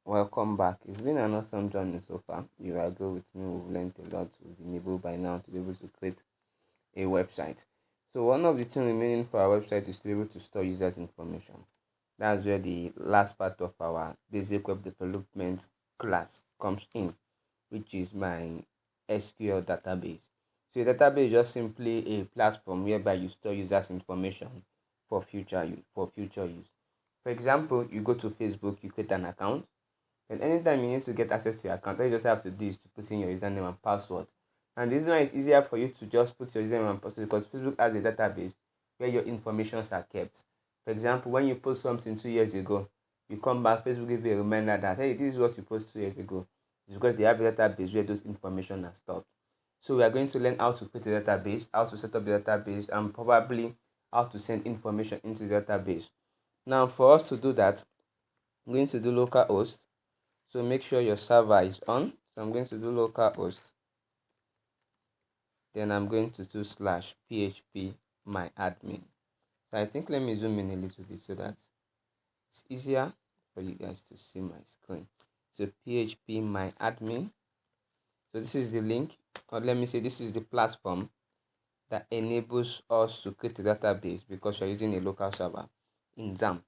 Welcome back. It's been an awesome journey so far. You agree with me, we've learned a lot. We've been able by now to be able to create a website. So one of the things remaining for our website is to be able to store users' information. That's where the last part of our basic web development class comes in, which is my SQL database. So a database is just simply a platform whereby you store users' information for future use. For example, you go to Facebook, you create an account, and anytime you need to get access to your account, all you just have to do is to put in your username and password. And the reason why it's easier for you to just put your username and password because Facebook has a database where your informations are kept. For example, when you post something 2 years ago, you come back, Facebook give you a reminder that hey, this is what you posted 2 years ago. It's because they have a database where those information are stored. So we are going to learn how to create a database, how to set up the database, and probably how to send information into the database. Now, for us to do that, I'm going to do localhost. So make sure your server is on. So I'm going to do localhost. Then I'm going to do /php my admin. So I think let me zoom in a little bit so that it's easier for you guys to see my screen. So php my admin. So this is the link, or let me say this is the platform that enables us to create a database because you're using a local server in XAMPP.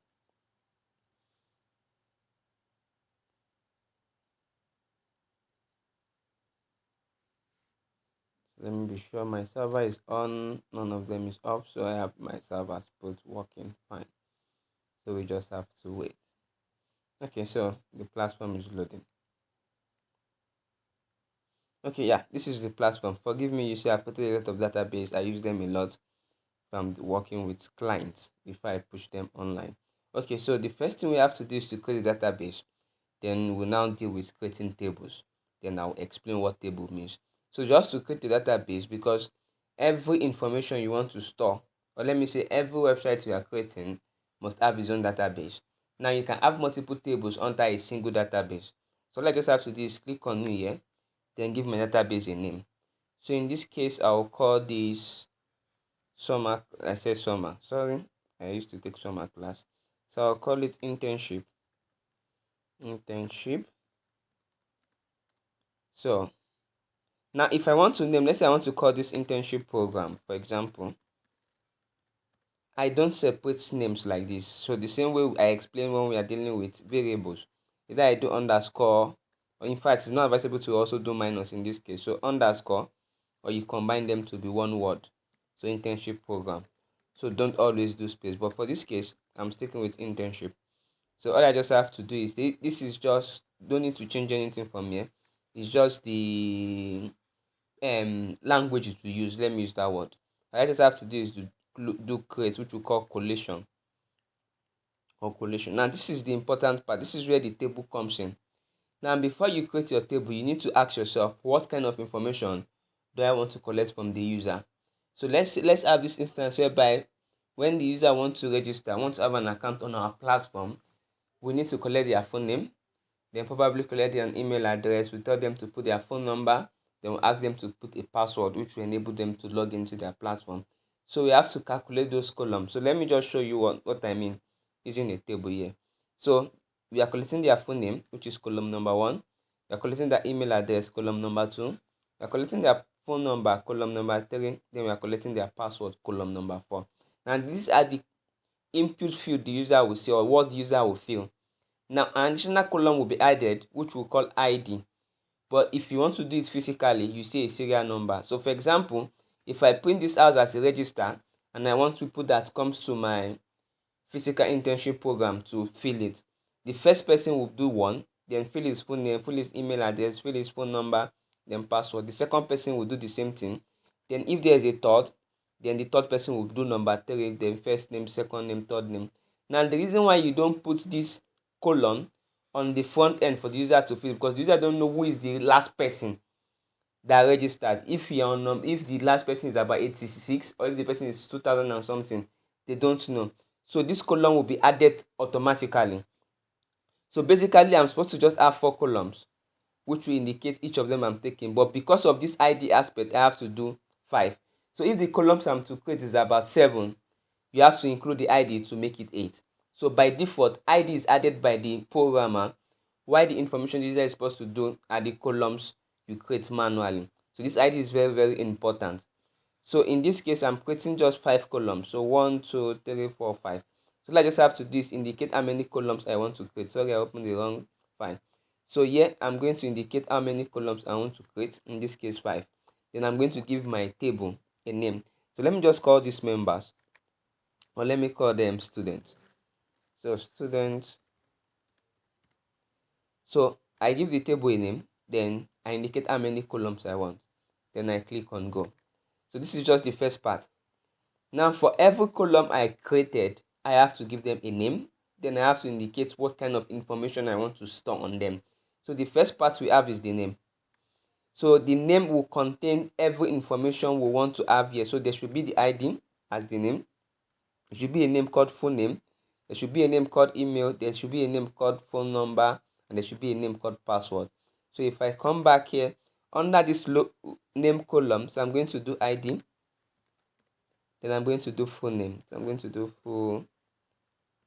Let me be sure my server is on, none of them is off, so I have my servers both working fine. So we just have to wait. Okay, so the platform is loading. Okay, yeah, this is the platform. Forgive me, you see I've put a lot of database. I use them a lot from working with clients before I push them online. Okay, so the first thing we have to do is to create a database. Then we'll now deal with creating tables. Then I'll explain what table means. So just to create a database, because every information you want to store, or let me say every website you are creating must have its own database. Now you can have multiple tables under a single database. So all I just have to do is click on new here, then give my database a name. So in this case, I'll call this summer. I said summer. Sorry, I used to take summer class. So I'll call it internship. Internship. So now if I want to name, let's say I want to call this internship program, for example, I don't separate names like this. So the same way I explained when we are dealing with variables, either I do underscore, or in fact, it's not advisable to also do minus in this case. So underscore, or you combine them to be one word. So internship program. So don't always do space. But for this case, I'm sticking with internship. So all I just have to do is this is just don't need to change anything from here. It's just the language to use. Let me use that word. All I just have to do is to do create, which we call collation or collation. Now this is the important part. This is where the table comes in. Now before you create your table, you need to ask yourself what kind of information do I want to collect from the user. So let's have this instance whereby when the user wants to register, wants to have an account on our platform, we need to collect their phone name, then probably collect their email address. We tell them to put their phone number, then we'll ask them to put a password which will enable them to log into their platform. So we have to calculate those columns. So let me just show you what I mean using a table here. So we are collecting their phone name, which is column number 1. We are collecting their email address, column number 2. We are collecting their phone number, column number 3. Then we are collecting their password, column number 4. And these are the input field the user will see or what the user will fill. Now, an additional column will be added, which we'll call ID. But if you want to do it physically, you see a serial number. So, for example, if I print this out as a register and I want people that comes to my physical internship program to fill it, the first person will do 1, then fill his full name, fill his email address, fill his phone number, then password. The second person will do the same thing. Then if there is a third, then the third person will do number 3, then first name, second name, third name. Now, the reason why you don't put this colon on the front end for the user to fill, because the user don't know who is the last person that registered. If the last person is about 86 or if the person is 2000 and something, they don't know. So this column will be added automatically. So basically, I'm supposed to just have 4 columns, which will indicate each of them I'm taking. But because of this ID aspect, I have to do 5. So if the columns I'm to create is about 7, you have to include the ID to make it 8. So by default, ID is added by the programmer, why the information the user is supposed to do are the columns you create manually. So this ID is very, very important. So in this case, I'm creating just 5 columns. So 1, 2, 3, 4, 5. So I just have to do is indicate how many columns I want to create. Sorry, I opened the wrong file. So here I'm going to indicate how many columns I want to create. In this case, 5. Then I'm going to give my table a name. So let me just call these members, or let me call them students. So students. So I give the table a name. Then I indicate how many columns I want. Then I click on go. So this is just the first part. Now for every column I created, I have to give them a name. Then I have to indicate what kind of information I want to store on them. So the first part we have is the name. So the name will contain every information we want to have here. So there should be the ID as the name. There should be a name called full name. There should be a name called email. There should be a name called phone number. And there should be a name called password. So if I come back here, under this name column, so I'm going to do ID. Then I'm going to do full name. So I'm going to do full,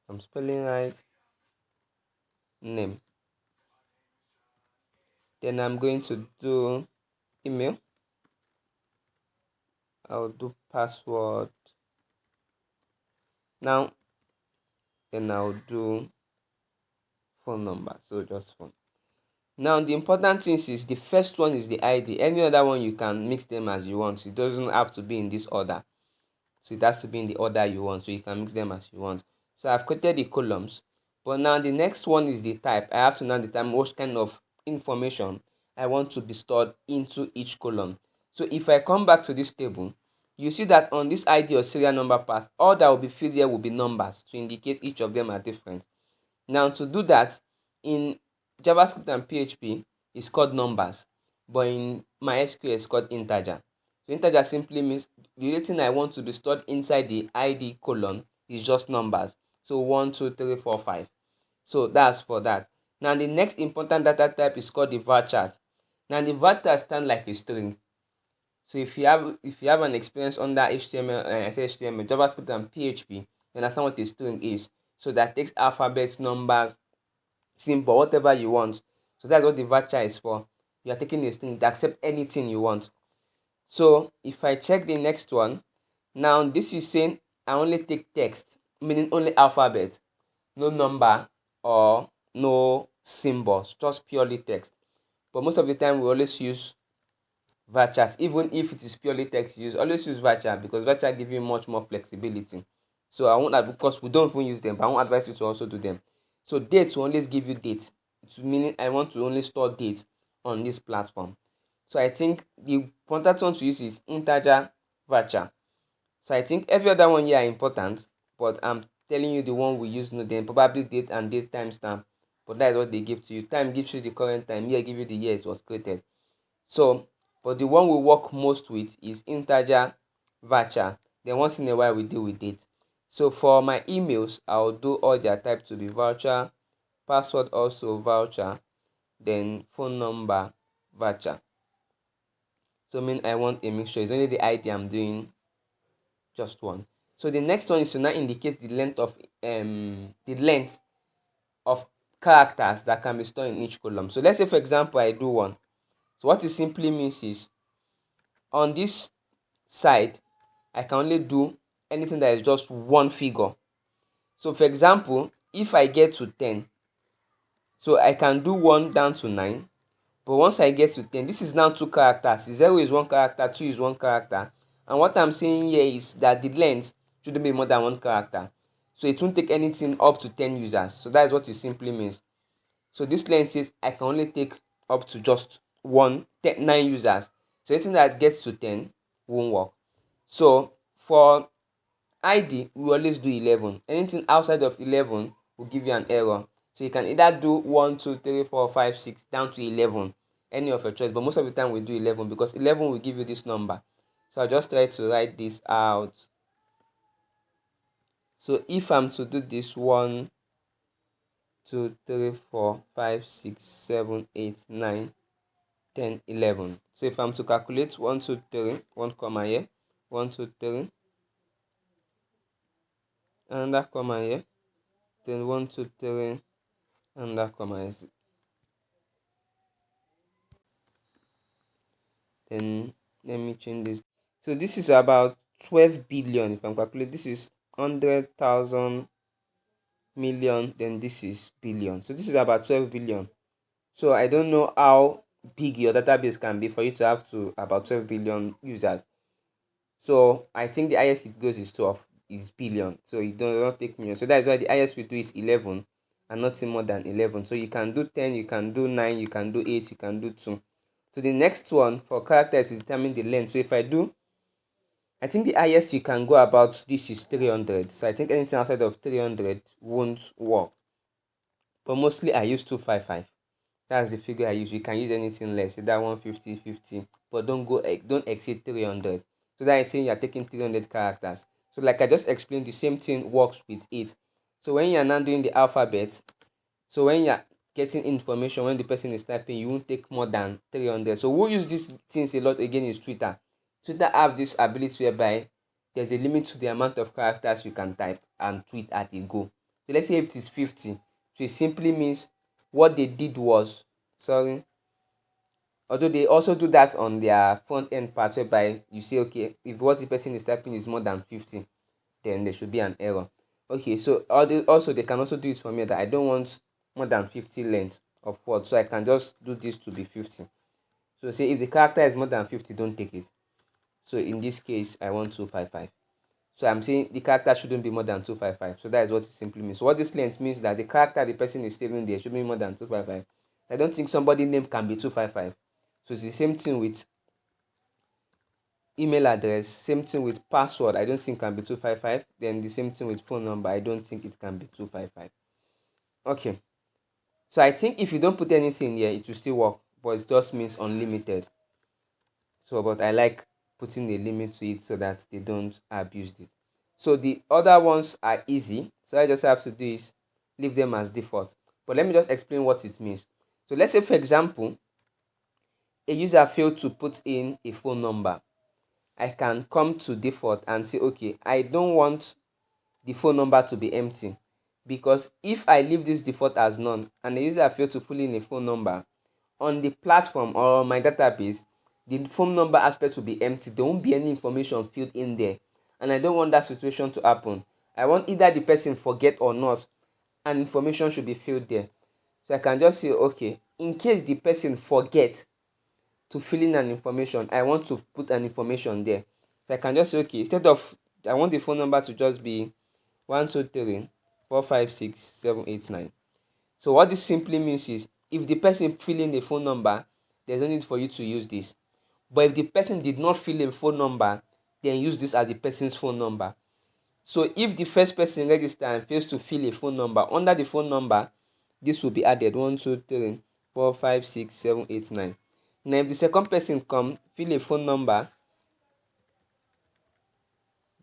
I'm spelling right, name. Then I'm going to do email. I'll do password. Now, then I'll do phone number. So just phone. Now the important thing is the first one is the ID. Any other one you can mix them as you want. It doesn't have to be in this order. So it has to be in the order you want. So you can mix them as you want. So I've created the columns. But now the next one is the type. I have to now determine what kind of information I want to be stored into each column. So if I come back to this table, you see that on this ID or serial number part, all that will be filled there will be numbers to indicate each of them are different. Now to do that, in JavaScript and PHP, it's called numbers, but in MySQL it's called integer. So integer simply means the only thing I want to be stored inside the ID column is just numbers. So 1, 2, 3, 4, 5. So that's for that. Now the next important data type is called the var chart. Now the var chart stands like a string. So if you have an experience under HTML, I say HTML, JavaScript and PHP, you understand what a string is. So that takes alphabets, numbers, symbol, whatever you want. So that's what the var chart is for. You are taking a string to accept anything you want. So if I check the next one, now this is saying I only take text, meaning only alphabet, no number or no symbols, just purely text. But most of the time we always use varchar. Even if it is purely text use, always use varchar because varchar give you much more flexibility. So I won't, because we don't even use them, but I won't advise you to also do them. So dates will always give you dates, meaning I want to only store dates on this platform. So I think the important one to use is integer varchar. So I think every other one here are important, but I'm telling you the one we use, no, then probably date and date timestamp. But that is what they give to you. Time gives you the current time. Here give you the year it was created. So, but the one we work most with is integer varchar. Then once in a while we deal with date. So for my emails, I'll do all their type to be varchar, password also varchar, then phone number varchar. So mean I want a mixture. It's only the ID I'm doing just one. So the next one is to now indicate the length of characters that can be stored in each column. So let's say for example I do one. So what it simply means is on this side I can only do anything that is just one figure. So for example, if I get to 10, so I can do 1 down to 9. But once I get to 10, this is now 2 characters. 0 is 1 character, 2 is 1 character. And what I'm saying here is that the length shouldn't be more than 1 character. So it won't take anything up to 10 users. So that is what it simply means. So this length says I can only take up to just 9 users. So anything that gets to 10 won't work. So for ID, we always do 11. Anything outside of 11 will give you an error. So you can either do 1, 2, 3, 4, 5, 6 down to 11. Any of your choice. But most of the time we do 11 because 11 will give you this number. So I'll just try to write this out. So if I'm to do this 1, 2, 3, 4, 5, 6, 7, 8, 9, 10, 11. So if I'm to calculate 1, 2, 3, 1 comma here, 1, 2, 3, another comma here, then 1, 2, 3, another comma here. Then let me change this. So this is about 12 billion. If I'm calculating, this is 100,000 million, then this is billion. So this is about 12 billion. So I don't know how big your database can be for you to have to about 12 billion users. So I think the highest it goes is 12, is billion. So it does not take million. So that's why the highest we do is 11 and nothing more than 11. So you can do 10, you can do 9, you can do 8, you can do 2. So the next one for character is to determine the length. So if I think the highest you can go about this is 300. So I think anything outside of 300 won't work. But mostly I use 255. That's the figure I use. You can use anything less, either 150, 50, but don't exceed 300. So that is saying you're taking 300 characters. So like I just explained, the same thing works with it. So when you're now doing the alphabet, so when you're getting information, when the person is typing, you won't take more than 300. So who use these things a lot again is Twitter. Twitter have this ability whereby there's a limit to the amount of characters you can type and tweet at a go. So let's say if it is 50, so it simply means what they did was, sorry, although they also do that on their front end part whereby you say, okay, if what the person is typing is more than 50, then there should be an error. Okay, so also they can also do it for me that I don't want more than 50 length of word, so I can just do this to be 50. So say if the character is more than 50, don't take it. So in this case I want 255. So I'm saying the character shouldn't be more than 255. So that is what it simply means. So what this length means that the character the person is saving there should be more than 255. I don't think somebody name can be 255. So it's the same thing with email address, same thing with password. I don't think can be 255. Then the same thing with phone number. I don't think it can be 255. Okay. So I think if you don't put anything here, it will still work, but it just means unlimited. So but I like putting a limit to it so that they don't abuse it. So the other ones are easy. So I just have to do is leave them as default. But let me just explain what it means. So let's say for example, a user failed to put in a phone number. I can come to default and say, okay, I don't want the phone number to be empty, because if I leave this default as none and the user fail to fill in a phone number on the platform or on my database, the phone number aspect will be empty. There won't be any information filled in there, and I don't want that situation to happen. I want either the person forget or not, and information should be filled there. So I can just say, okay, in case the person forget to fill in an information, I want to put an information there. So I can just say, okay, instead of, I want the phone number to just be 123 456 789. So what this simply means is, if the person fill in the phone number, there's no need for you to use this. But if the person did not fill in phone number, then use this as the person's phone number. So if the first person register and fails to fill a phone number, under the phone number, this will be added 123 456 789. Now if the second person come fill a phone number,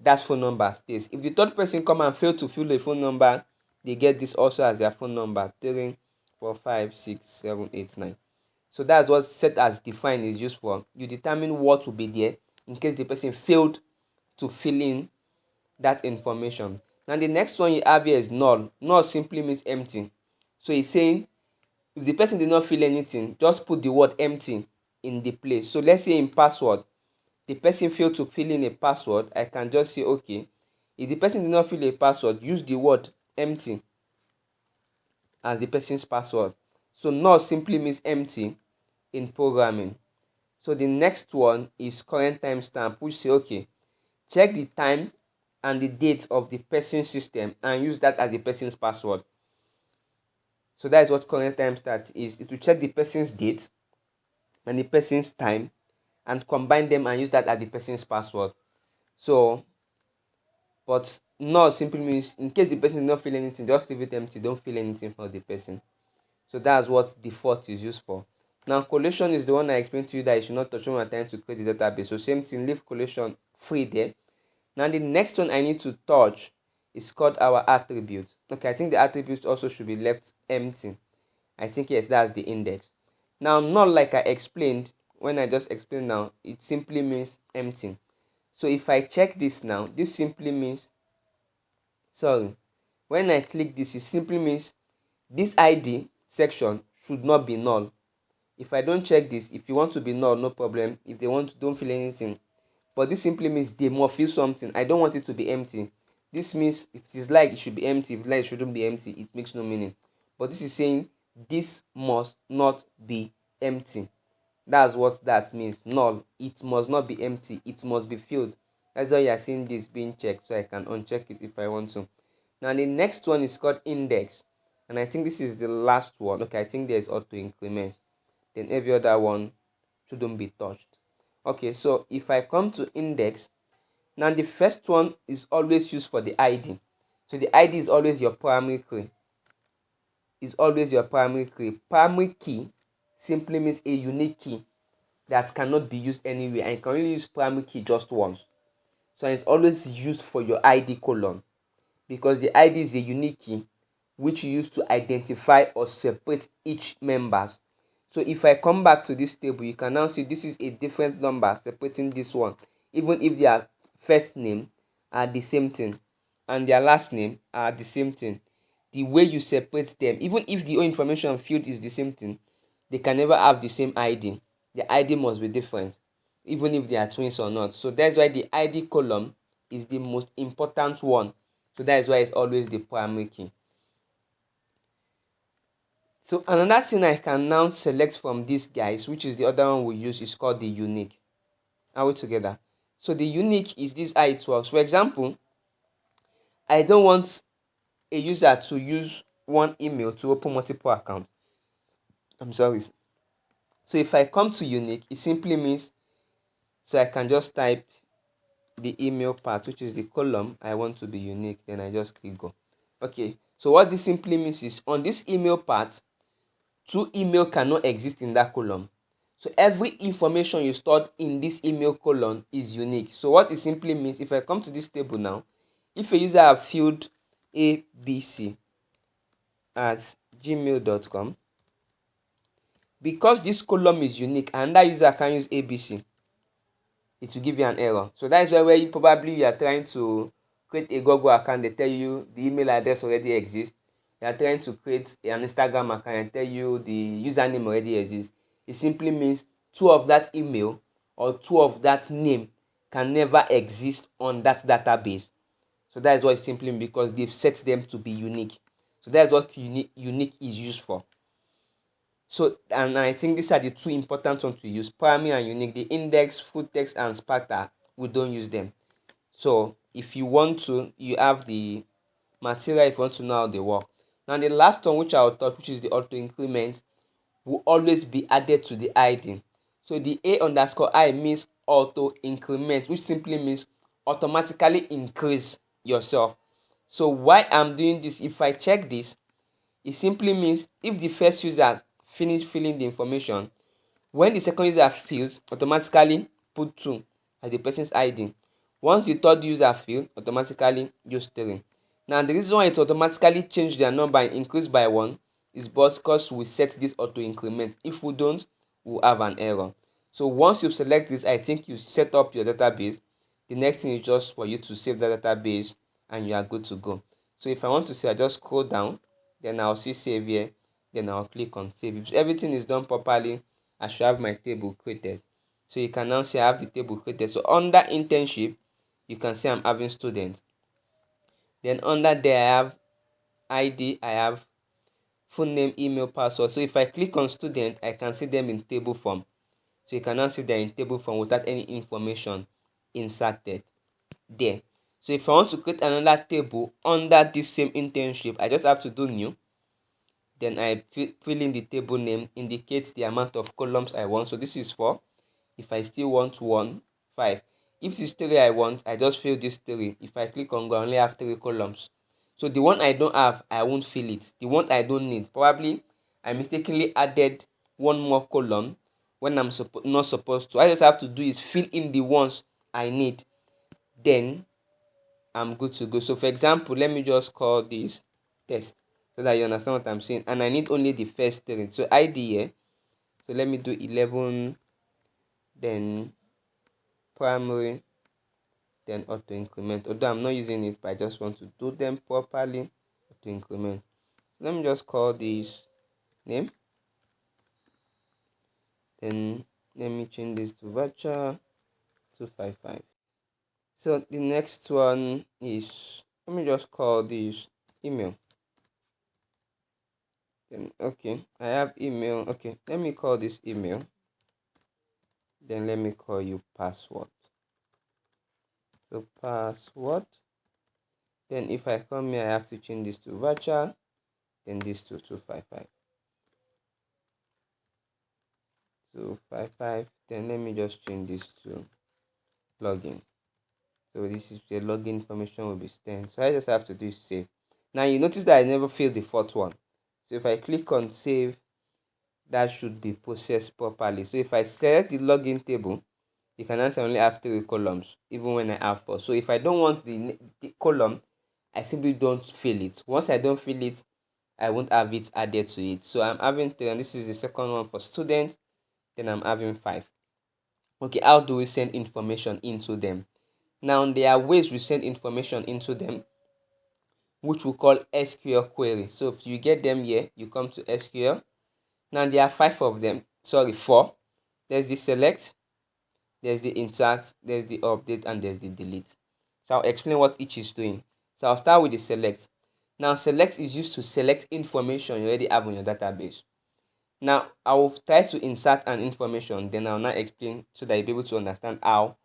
that phone number stays. If the third person come and fail to fill a phone number, they get this also as their phone number, 3 4 5 6 7 8 9. So that's what set as defined is used for. You determine what will be there in case the person failed to fill in that information. Now the next one you have here is null. Null simply means empty. So it's saying if the person did not fill anything, just put the word empty in the place. So let's say in password, the person failed to fill in a password. I can just say, okay, if the person did not fill a password, use the word empty as the person's password. So null simply means empty in programming. So the next one is current timestamp, which say, okay, check the time and the date of the person's system and use that as the person's password. So that is what current timestamp is. It will check the person's date and the person's time and combine them and use that as the person's password. So, but null simply means in case the person did not fill anything, just leave it empty. Don't fill anything for the person. So that's what default is used for. Now collation is the one I explained to you that you should not touch when we're trying to create the database. So same thing, leave collation free there. Now the next one I need to touch is called our attribute. Okay, I think the attribute also should be left empty. I think yes, that's the index. Now not like I explained when I just explained now, it simply means empty. So if I check this now, this simply means, sorry, when I click this, it simply means this ID section should not be null. If I don't check this, if you want to be null, no problem. If they want to, don't fill anything. But this simply means they must fill something. I don't want it to be empty. This means if it is like, it should be empty. If it like, it shouldn't be empty. It makes no meaning. But this is saying this must not be empty. That's what that means. Null. It must not be empty. It must be filled. That's why you are seeing this being checked. So I can uncheck it if I want to. Now the next one is called index. And I think this is the last one. Okay, I think there's auto increment. Then every other one shouldn't be touched. Okay, so if I come to index, now the first one is always used for the ID. So the ID is always your primary key. Is always your primary key. Primary key simply means a unique key that cannot be used anywhere, and you can only use primary key just once. So it's always used for your ID column, because the ID is a unique key which you use to identify or separate each members. So if I come back to this table, you can now see this is a different number separating this one, even if their first name are the same thing and their last name are the same thing. The way you separate them, even if the information field is the same thing, they can never have the same ID. The ID must be different, even if they are twins or not. So that's why the ID column is the most important one. So that is why it's always the primary key. So another thing I can now select from these guys, which is the other one we use, is called the unique. Are we together? So the unique is this how it works. For example, I don't want a user to use one email to open multiple accounts. I'm sorry. So if I come to unique, it simply means, so I can just type the email part, which is the column I want to be unique. Then I just click go. Okay. So what this simply means is on this email part, two email cannot exist in that column. So every information you stored in this email column is unique. So what it simply means, if I come to this table now, if a user have filled abc at gmail.com, because this column is unique and that user can use abc, it will give you an error. So that is where you probably you are trying to create a Google account, they tell you the email address already exists. You are trying to create an Instagram account and tell you the username already exists. It simply means two of that email or two of that name can never exist on that database. So that is what it simply means, because they've set them to be unique. So that's what unique is used for. So, and I think these are the two important ones to use, primary and unique. The index, full text, and sparta, we don't use them. So if you want to, you have the material if you want to know how they work. Now the last one which I'll touch, which is the auto increment, will always be added to the ID. So the a_i means auto increment, which simply means automatically increase yourself. So why I'm doing this, if I check this, it simply means if the first user finish filling the information, when the second user fills, automatically put 2 as the person's ID. Once the third user fills, automatically use 3. Now the reason why it automatically change their number and increase by 1 is because we set this auto increment. If we don't, we'll have an error. So once you select this, I think you set up your database. The next thing is just for you to save the database and you are good to go. So if I want to say, I just scroll down, then I'll see save here, then I'll click on save. If everything is done properly, I should have my table created. So you can now see I have the table created. So under internship, you can see I'm having students. Then under there I have ID, I have full name, email, password. So if I click on student, I can see them in table form. So you can now see they're in table form without any information inserted there. So if I want to create another table under this same internship, I just have to do new. Then I fill in the table name, indicates the amount of columns I want. So this is 4. If I still want 1, 5. If this is 3 I want, I just fill this 3. If I click on go, I only have 3 columns. So the one I don't have, I won't fill it. The one I don't need, probably I mistakenly added one more column when I'm not supposed to. I just have to do is fill in the ones I need. Then I'm good to go. So for example, let me just call this test so that you understand what I'm saying. And I need only the first 3. So ID here. So let me do 11, then primary, then auto increment. Although I'm not using it, but I just want to do them properly. Auto increment. So let me just call this name. Then let me change this to virtual 255. So the next one is, let me just call this email. Then okay, I have email. Okay, let me call this email. Then let me call you password. So password. Then if I come here, I have to change this to virtual. Then this to 255. 255. Then let me just change this to login. So this is the login information will be sent. So I just have to do is save. Now you notice that I never filled the fourth one. So if I click on save, that should be processed properly. So if I select the login table, you can answer only have 3 columns, even when I have 4. So if I don't want the column, I simply don't fill it. Once I don't fill it, I won't have it added to it. So I'm having 3, and this is the second one for students. Then I'm having 5. Okay, how do we send information into them? Now there are ways we send information into them, which we call SQL queries. So if you get them here, you come to SQL. Now there are 5 of them. Sorry, 4. There's the select, there's the insert, there's the update, and there's the delete. So I'll explain what each is doing. So I'll start with the select. Now select is used to select information you already have on your database. Now I will try to insert an information, then I'll now explain so that you'll be able to understand how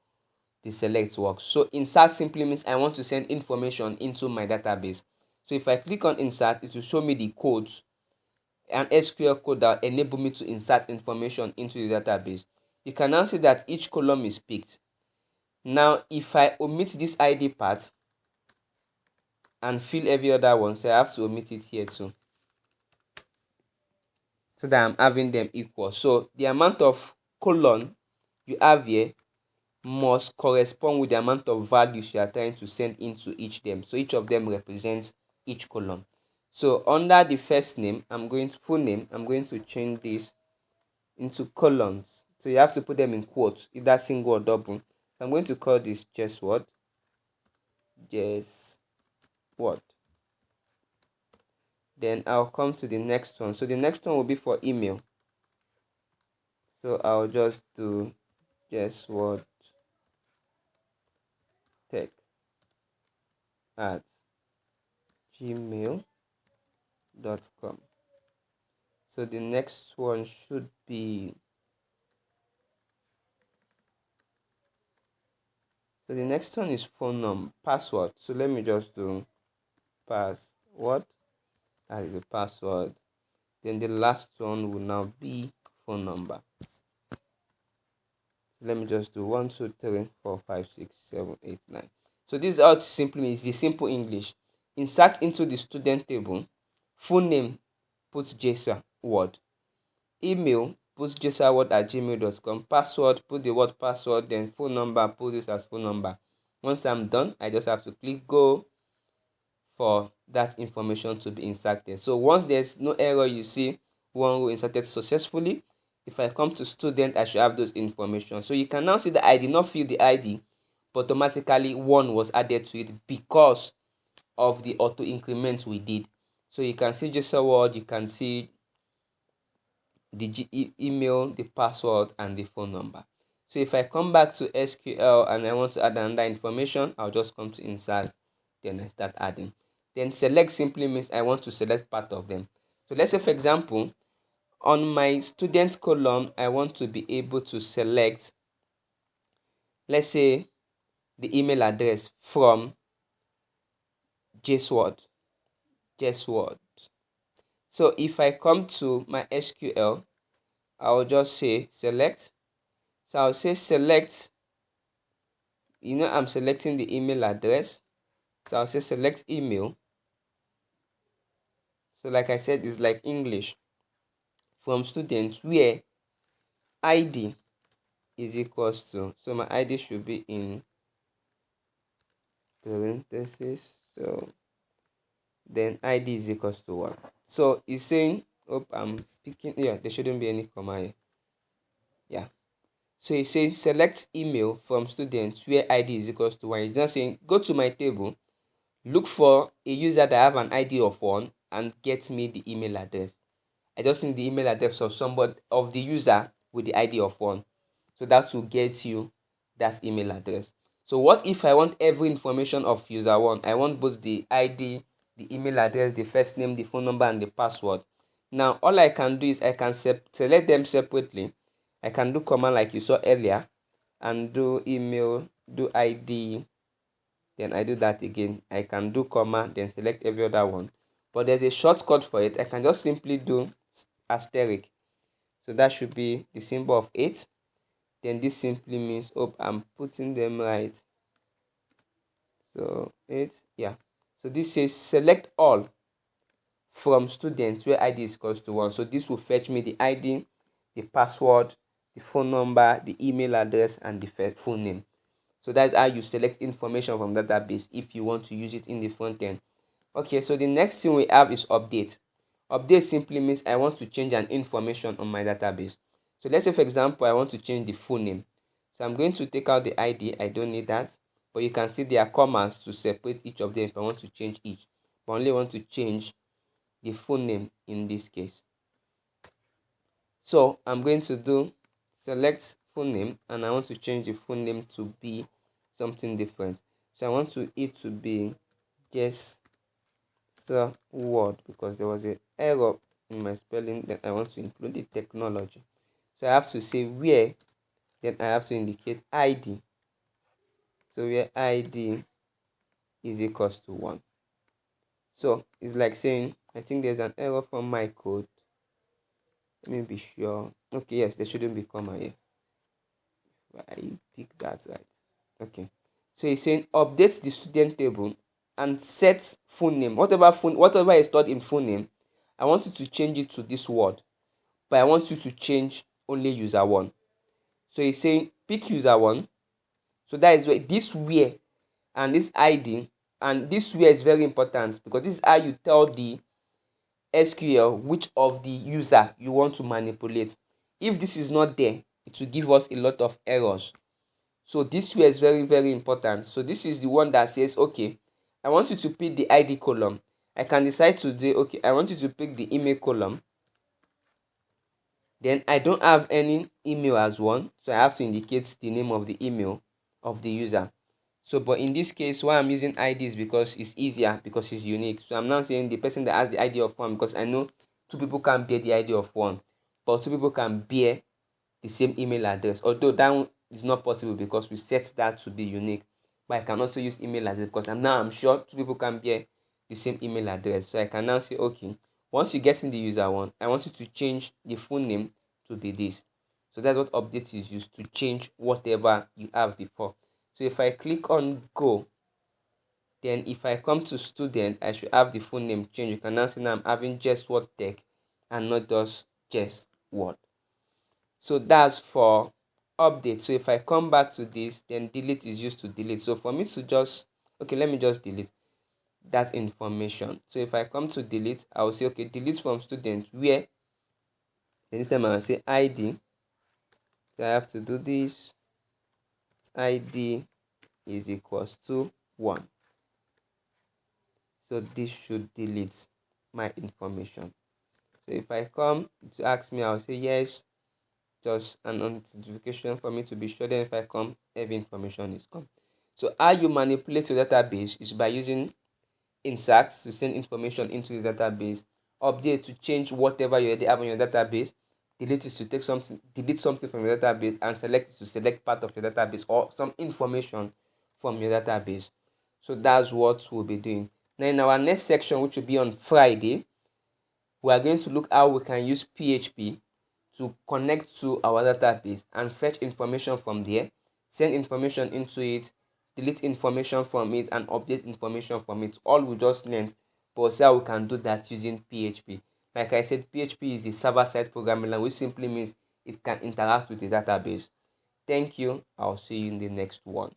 the select works. So insert simply means I want to send information into my database. So if I click on insert, it will show me the codes, an SQL code that will enable me to insert information into the database. You can now see that each column is picked. Now if I omit this ID part and fill every other one, so I have to omit it here too, so that I'm having them equal. So the amount of colon you have here must correspond with the amount of values you are trying to send into each them. So each of them represents each column. So under the first name, full name, I'm going to change this into columns. So you have to put them in quotes, either single or double. So I'm going to call this just what? Just what? Then I'll come to the next one. So the next one will be for email. So I'll just do just what tech at gmail.com. So the next one should be, so the next one is phone number, password. So let me just do password as the password. Then the last one will now be phone number. So let me just do 1 2 3 4 5 6 7 8 9. So this is how it simply means the simple English. Insert into the student table. Full name, put JSON word. Email, put jsaward@gmail.com. Password, put the word password. Then phone number, put this as phone number. Once I'm done, I just have to click go for that information to be inserted. So once there's no error, you see one row inserted successfully. If I come to student, I should have those information. So you can now see that I did not fill the ID, but automatically one was added to it because of the auto increment we did. So you can see just a word, you can see the email, the password, and the phone number. So if I come back to SQL and I want to add another information, I'll just come to insert, then I start adding. Then select simply means I want to select part of them. So let's say, for example, on my students column, I want to be able to select, let's say, the email address from JSWord. So if I come to my SQL, I'll just say select. So I'll say select, I'm selecting the email address. So I'll say select email. So like I said, it's like English from students where ID is equals to, so my ID should be in parentheses. So then ID is equals to 1. So it's saying, I'm picking, there shouldn't be any comma here. Yeah. So it's saying select email from students where ID is equals to 1. It's not saying go to my table, look for a user that have an ID of 1 and get me the email address. I just need the email address of somebody, of the user with the ID of 1. So that will get you that email address. So what if I want every information of user 1? I want both the ID, the email address, the first name, the phone number, and the password. Now all I can do is I can select them separately. I can do command like you saw earlier and do email, do ID, then I do that again. I can do comma, then select every other one. But there's a shortcut for it. I can just simply do asterisk. So that should be the symbol of 8. Then this simply means, oh, I'm putting them right. So 8, yeah. So this says select all from students where ID is equals to 1. So this will fetch me the ID, the password, the phone number, the email address, and the full name. So that's how you select information from database if you want to use it in the front end. Okay, so the next thing we have is update. Update simply means I want to change an information on my database. So let's say, for example, I want to change the full name. So I'm going to take out the ID. I don't need that. But you can see there are commas to separate each of them if I want to change each. But I only want to change the full name in this case. So I'm going to do select full name, and I want to change the full name to be something different. So I want it to be guess the word, because there was an error in my spelling. Then I want to include the technology. So I have to say where, then I have to indicate ID. So where ID is equals to 1. So it's like saying, I think there's an error from my code. Let me be sure. Okay, yes, there shouldn't be comma here. I pick that right. Okay. So it's saying update the student table and set full name. Whatever is stored in full name, I want you to change it to this word. But I want you to change only user 1. So it's saying pick user 1. So that is where this where and this ID, and this where is very important, because this is how you tell the SQL which of the user you want to manipulate. If this is not there, it will give us a lot of errors. So this way is very, very important. So this is the one that says, okay, I want you to pick the ID column. I can decide to do, okay, I want you to pick the email column. Then I don't have any email as one, so I have to indicate the name of the email of the user. So, but in this case, why I'm using ID is because it's easier, because it's unique. So I'm now saying the person that has the ID of 1, because I know 2 people can bear the ID of 1, but 2 people can bear the same email address. Although that one is not possible because we set that to be unique. But I can also use email address, because I'm sure 2 people can bear the same email address. So I can now say, okay, once you get me the user 1, I want you to change the full name to be this. So that's what update is used to change whatever you have before. So if I click on go, then if I come to student, I should have the full name change. You can now see now I'm having just word tech and not just word. So that's for update. So if I come back to this, then delete is used to delete. So for me to just, okay, let me just delete that information. So if I come to delete, I will say, okay, delete from student where, this time I will say ID. So I have to do this. ID is equals to 1. So this should delete my information. So if I come to ask me, I'll say yes, just an notification for me to be sure. Then if I come, every information is come. So how you manipulate your database is by using insert to send information into the database, update to change whatever you already have on your database, delete is to delete something from your database, and select is to select part of your database or some information from your database. So that's what we'll be doing. Now in our next section, which will be on Friday, we are going to look how we can use PHP to connect to our database and fetch information from there, send information into it, delete information from it, and update information from it. All we just learned, but see how we can do that using PHP. Like I said, PHP is a server-side programming language, which simply means it can interact with the database. Thank you. I'll see you in the next one.